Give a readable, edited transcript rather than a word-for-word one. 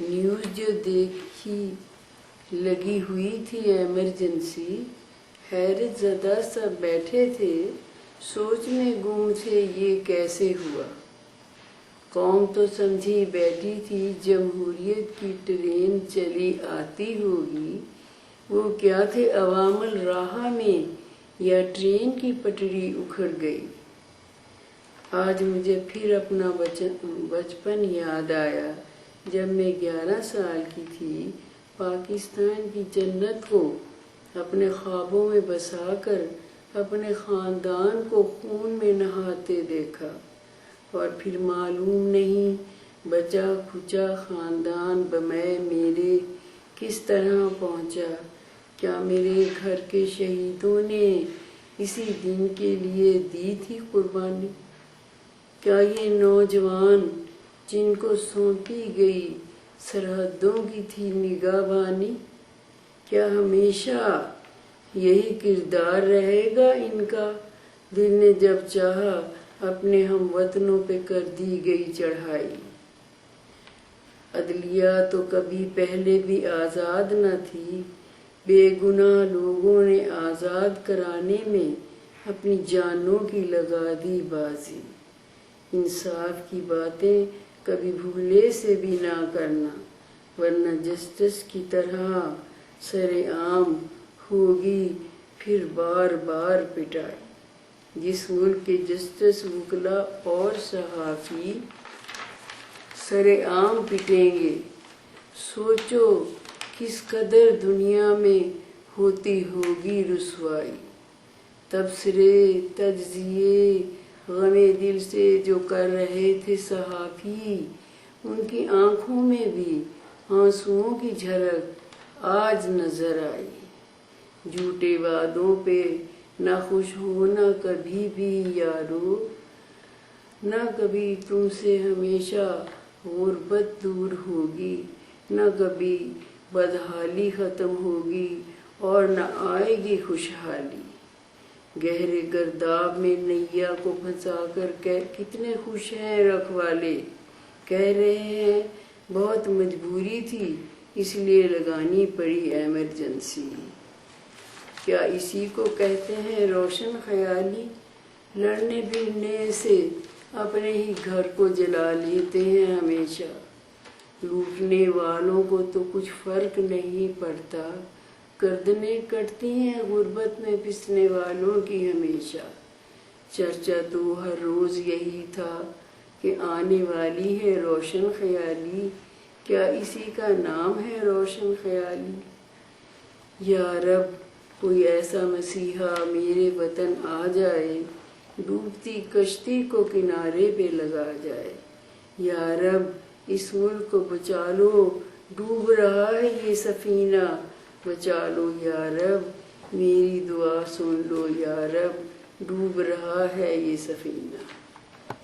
News جو دیکھی لگی ہوئی تھی ایمرجنسی، حیرت زدہ سب بیٹھے تھے، سوچ میں گم تھے یہ کیسے ہوا۔ قوم تو سمجھی بیٹھی تھی جمہوریت کی ٹرین چلی آتی ہوگی، وہ کیا تھے عوامل راہ میں یا ٹرین کی پٹری اکھڑ گئی۔ آج مجھے پھر اپنا بچپن یاد آیا، جب میں 11 سال کی تھی، پاکستان کی جنت کو اپنے خوابوں میں بسا کر اپنے خاندان کو خون میں نہاتے دیکھا، اور پھر معلوم نہیں بچا کھچا خاندان بمیں میرے کس طرح پہنچا۔ کیا میرے گھر کے شہیدوں نے اسی دن کے لیے دی تھی قربانی؟ کیا یہ نوجوان جن کو سونپی گئی سرحدوں کی تھی نگہبانی، کیا ہمیشہ یہی کردار رہے گا ان کا؟ دل نے جب چاہا اپنے ہم وطنوں پہ کر دی گئی چڑھائی۔ عدلیہ تو کبھی پہلے بھی آزاد نہ تھی، بے گناہ لوگوں نے آزاد کرانے میں اپنی جانوں کی لگا دی بازی۔ انصاف کی باتیں کبھی بھولے سے بھی نہ کرنا، ورنہ جسٹس کی طرح سر عام ہوگی پھر بار بار پٹائی۔ جس ملک کے جسٹس، وکلا اور صحافی سر عام پٹیں گے، سوچو کس قدر دنیا میں ہوتی ہوگی رسوائی۔ تبصرے، تجزیے غم دل سے جو کر رہے تھے صحافی، ان کی آنکھوں میں بھی آنسوؤں کی جھلک آج نظر آئی۔ جھوٹے وعدوں پہ نہ خوش ہونا کبھی بھی یارو، نہ کبھی تم سے ہمیشہ غربت دور ہوگی، نہ کبھی بدحالی ختم ہوگی اور نہ آئے گی خوشحالی۔ گہرے گرداب میں نیا کو پھنسا کر کتنے خوش ہیں رکھوالے، کہہ رہے ہیں بہت مجبوری تھی اس لیے لگانی پڑی ایمرجنسی۔ کیا اسی کو کہتے ہیں روشن خیالی؟ لڑنے بھڑنے سے اپنے ہی گھر کو جلا لیتے ہیں ہمیشہ۔ لوٹنے والوں کو تو کچھ فرق نہیں پڑتا، گردنیں کٹتی ہیں غربت میں پسنے والوں کی ہمیشہ۔ چرچا تو ہر روز یہی تھا کہ آنے والی ہے روشن خیالی، کیا اسی کا نام ہے روشن خیالی؟ یا رب کوئی ایسا مسیحا میرے وطن آ جائے، ڈوبتی کشتی کو کنارے پہ لگا جائے۔ یا رب اس ملک کو بچا لو، ڈوب رہا ہے یہ سفینہ، بچا لو یا رب، میری دعا سن لو یا رب، ڈوب رہا ہے یہ سفینہ۔